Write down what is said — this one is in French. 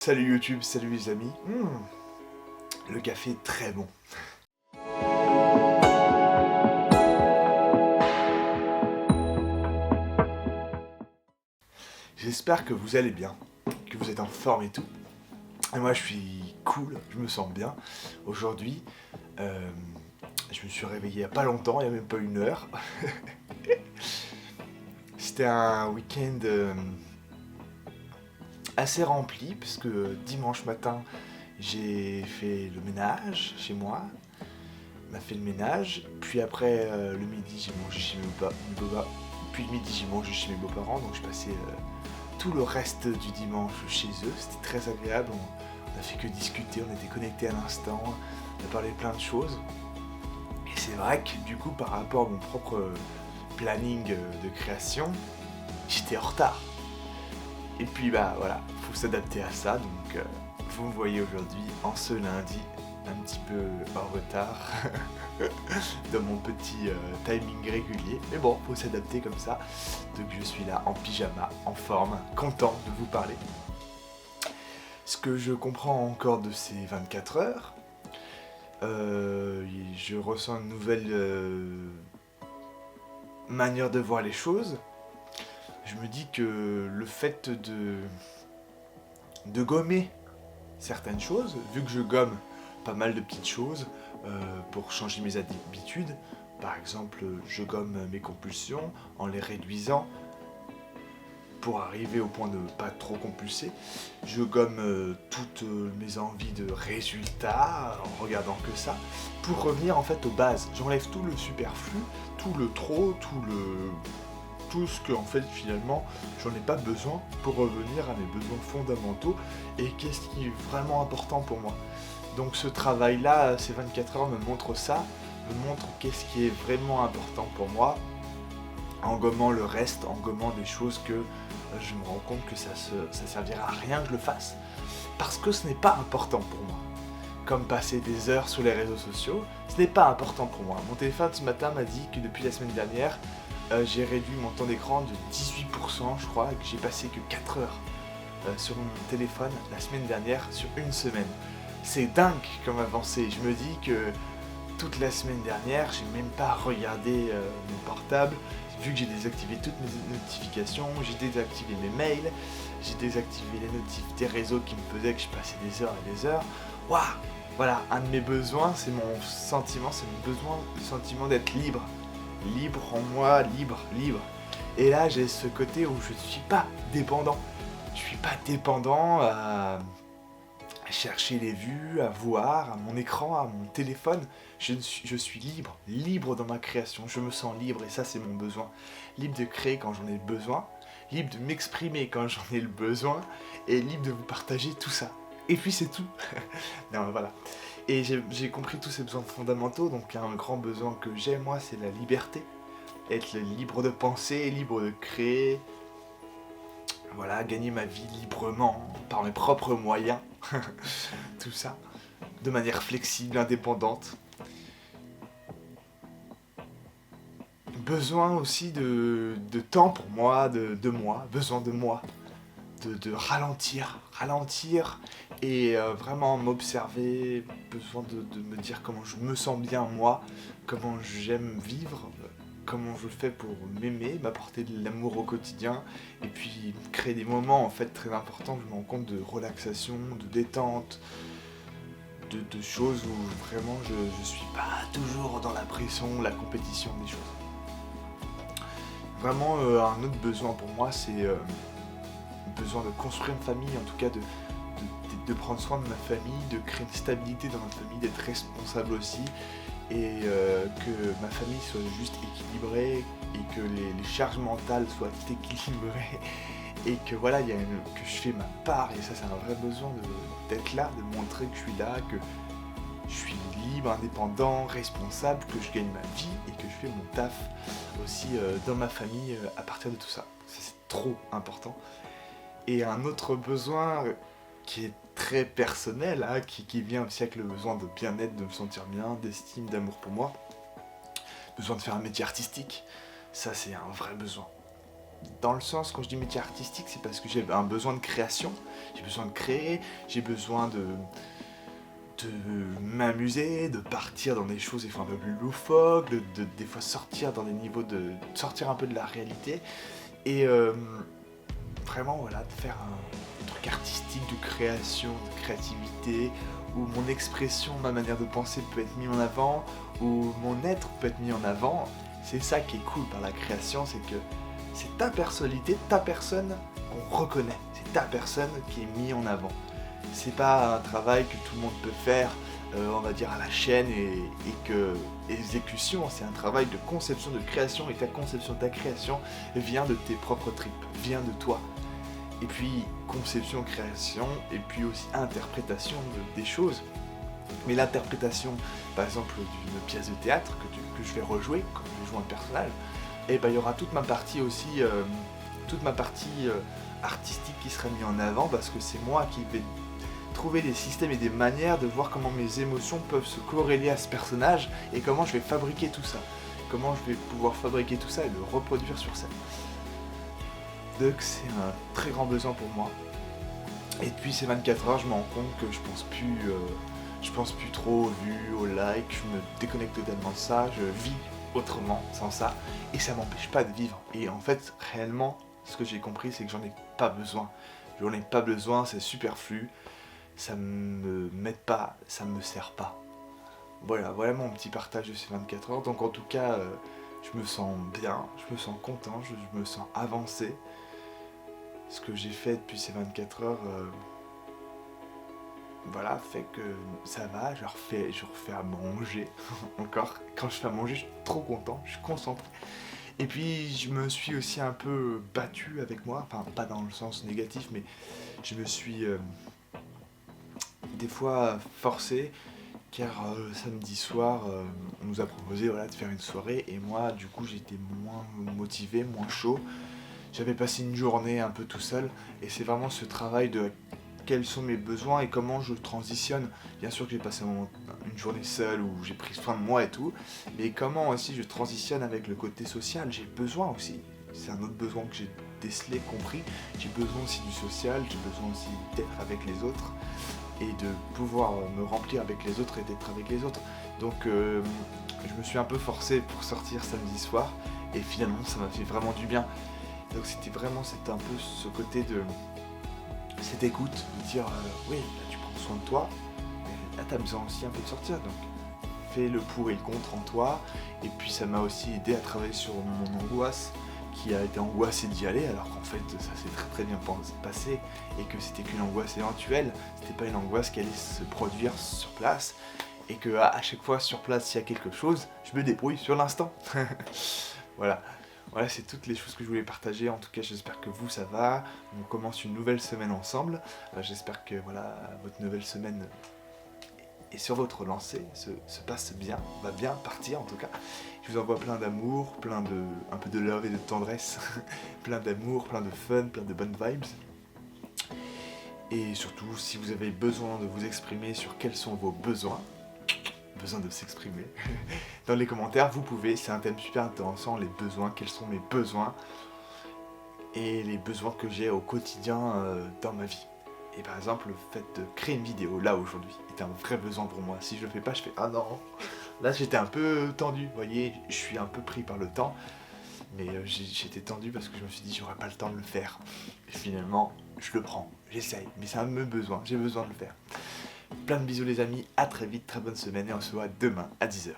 Salut YouTube, salut les amis. Le café est très bon. J'espère que vous allez bien, que vous êtes en forme et tout. Et moi je suis cool, je me sens bien. Aujourd'hui, je me suis réveillé il n'y a pas longtemps, il n'y a même pas une heure. C'était un week-end assez rempli, parce que dimanche matin, j'ai fait le ménage chez moi. On a fait le ménage, puis après le midi j'ai mangé chez mes beaux-parents, puis le midi j'ai mangé chez mes beaux-parents, donc je passais tout le reste du dimanche chez eux, c'était très agréable, on a fait que discuter, on était connectés à l'instant, on a parlé plein de choses, et c'est vrai que du coup par rapport à mon propre planning de création, j'étais en retard. Et puis bah voilà, faut s'adapter à ça, donc vous me voyez aujourd'hui en ce lundi, un petit peu en retard dans mon petit timing régulier. Mais bon, faut s'adapter comme ça. Donc je suis là en pyjama, en forme, content de vous parler. Ce que je comprends encore de ces 24 heures, je ressens une nouvelle manière de voir les choses. Je me dis que le fait de gommer certaines choses, vu que je gomme pas mal de petites choses pour changer mes habitudes. Par exemple, je gomme mes compulsions en les réduisant pour arriver au point de ne pas trop compulser. Je gomme toutes mes envies de résultats en regardant que ça, pour revenir en fait aux bases. J'enlève tout le superflu, tout le trop, tout ce que en fait finalement j'en ai pas besoin pour revenir à mes besoins fondamentaux et qu'est-ce qui est vraiment important pour moi. Donc ce travail-là, ces 24 heures me montre ça, me montre qu'est-ce qui est vraiment important pour moi, en gommant le reste, en gommant des choses que je me rends compte que ça servira à rien que je le fasse, parce que ce n'est pas important pour moi. Comme passer des heures sur les réseaux sociaux, ce n'est pas important pour moi. Mon téléphone ce matin m'a dit que depuis la semaine dernière, j'ai réduit mon temps d'écran de 18%, je crois, et que j'ai passé que 4 heures sur mon téléphone la semaine dernière, sur une semaine. C'est dingue comme avancée. Je me dis que toute la semaine dernière, j'ai même pas regardé mon portable, vu que j'ai désactivé toutes mes notifications, j'ai désactivé mes mails, j'ai désactivé les notifs des réseaux qui me faisaient que je passais des heures et des heures. Waouh! Voilà, un de mes besoins, c'est mon sentiment, c'est mon besoin, le sentiment d'être libre. Libre en moi, libre. Et là, j'ai ce côté où je ne suis pas dépendant. Je suis pas dépendant à chercher les vues, à voir, à mon écran, à mon téléphone. Je suis libre dans ma création. Je me sens libre et ça, c'est mon besoin. Libre de créer quand j'en ai besoin, libre de m'exprimer quand j'en ai le besoin, et libre de vous partager tout ça. Et puis c'est tout. Non, voilà. Et j'ai compris tous ces besoins fondamentaux, donc un grand besoin que j'ai, moi, c'est la liberté. Être libre de penser, libre de créer. Voilà, gagner ma vie librement, par mes propres moyens. Tout ça, de manière flexible, indépendante. Besoin aussi de temps pour moi, de moi, besoin de moi. De ralentir et vraiment m'observer, besoin de me dire comment je me sens bien moi, comment j'aime vivre, comment je fais pour m'aimer, m'apporter de l'amour au quotidien, et puis créer des moments en fait très importants, je me rends compte de relaxation, de détente, de choses où vraiment je suis pas toujours dans la pression, la compétition des choses. Vraiment un autre besoin pour moi c'est besoin de construire une famille, en tout cas de prendre soin de ma famille, de créer une stabilité dans ma famille, d'être responsable aussi, et que ma famille soit juste équilibrée, et que les charges mentales soient équilibrées, et que voilà, que je fais ma part, et ça c'est un vrai besoin d'être là, de montrer que je suis là, que je suis libre, indépendant, responsable, que je gagne ma vie, et que je fais mon taf aussi dans ma famille à partir de tout ça. Ça c'est trop important. Et un autre besoin qui est très personnel, hein, qui vient aussi avec le besoin de bien-être, de me sentir bien, d'estime, d'amour pour moi. Besoin de faire un métier artistique, ça c'est un vrai besoin. dans le sens, quand je dis métier artistique, c'est parce que j'ai un besoin de création, j'ai besoin de créer, j'ai besoin de m'amuser, de partir dans des choses des fois un peu plus loufoques, des fois sortir dans des niveaux sortir un peu de la réalité, et vraiment voilà, de faire un truc artistique, de création, de créativité, où mon expression, ma manière de penser peut être mise en avant, où mon être peut être mis en avant. C'est ça qui est cool par la création, c'est que c'est ta personnalité, ta personne qu'on reconnaît, c'est ta personne qui est mise en avant. C'est pas un travail que tout le monde peut faire, on va dire à la chaîne et que exécution, c'est un travail de conception, de création, et ta conception, ta création vient de tes propres tripes, vient de toi. Et puis conception, création, et puis aussi interprétation des choses. Mais l'interprétation, par exemple, d'une pièce de théâtre que je vais rejouer, quand je vais jouer un personnage, et ben il y aura toute ma partie aussi, artistique qui sera mise en avant, parce que c'est moi qui vais trouver des systèmes et des manières de voir comment mes émotions peuvent se corréler à ce personnage et comment je vais fabriquer tout ça. Comment je vais pouvoir fabriquer tout ça et le reproduire sur scène. Donc c'est un très grand besoin pour moi. Et depuis ces 24 heures, je me rends compte que je pense plus trop aux vues, aux likes, je me déconnecte totalement de ça, je vis autrement sans ça, et ça m'empêche pas de vivre. Et en fait, réellement, ce que j'ai compris, c'est que j'en ai pas besoin. J'en ai pas besoin, c'est superflu, ça me m'aide pas, ça me sert pas. Voilà mon petit partage de ces 24 heures. Donc en tout cas, je me sens bien, je me sens content, je me sens avancé. Ce que j'ai fait depuis ces 24 heures, voilà, fait que ça va, je refais à manger. Encore, quand je fais à manger, je suis trop content, je suis concentré. Et puis je me suis aussi un peu battu avec moi, enfin pas dans le sens négatif, mais je me suis des fois forcé, car samedi soir, on nous a proposé voilà, de faire une soirée, et moi du coup j'étais moins motivé, moins chaud. J'avais passé une journée un peu tout seul, et c'est vraiment ce travail de quels sont mes besoins et comment je transitionne. Bien sûr que j'ai passé une journée seule où j'ai pris soin de moi et tout, mais comment aussi je transitionne avec le côté social. J'ai besoin aussi, c'est un autre besoin que j'ai décelé, compris. J'ai besoin aussi du social, j'ai besoin aussi d'être avec les autres et de pouvoir me remplir avec les autres et d'être avec les autres. Donc je me suis un peu forcé pour sortir samedi soir, et finalement ça m'a fait vraiment du bien. Donc c'était un peu ce côté de cette écoute, de dire oui, là tu prends soin de toi, mais là tu as besoin aussi un peu de sortir, donc fais le pour et le contre en toi. Et puis ça m'a aussi aidé à travailler sur mon angoisse, qui a été angoissée d'y aller, alors qu'en fait ça s'est très très bien passé, et que c'était qu'une angoisse éventuelle, c'était pas une angoisse qui allait se produire sur place, et que à chaque fois sur place s'il y a quelque chose, je me débrouille sur l'instant. Voilà, c'est toutes les choses que je voulais partager. En tout cas, j'espère que vous, ça va. On commence une nouvelle semaine ensemble. J'espère que voilà, votre nouvelle semaine est sur votre lancée, se passe bien, va bien partir en tout cas. Je vous envoie plein d'amour, un peu de love et de tendresse, plein d'amour, plein de fun, plein de bonnes vibes. Et surtout, si vous avez besoin de vous exprimer sur quels sont vos besoin de s'exprimer, dans les commentaires, vous pouvez, c'est un thème super intéressant, les besoins, quels sont mes besoins, et les besoins que j'ai au quotidien dans ma vie. Et par exemple, le fait de créer une vidéo, là aujourd'hui, est un vrai besoin pour moi. Si je le fais pas, je fais « Ah non !» Là j'étais un peu tendu, vous voyez, je suis un peu pris par le temps, mais j'étais tendu parce que je me suis dit j'aurais pas le temps de le faire. Et finalement, je le prends, j'essaye, mais c'est un de mes besoins, j'ai besoin de le faire. Plein de bisous les amis, à très vite, très bonne semaine, et on se voit demain à 10h.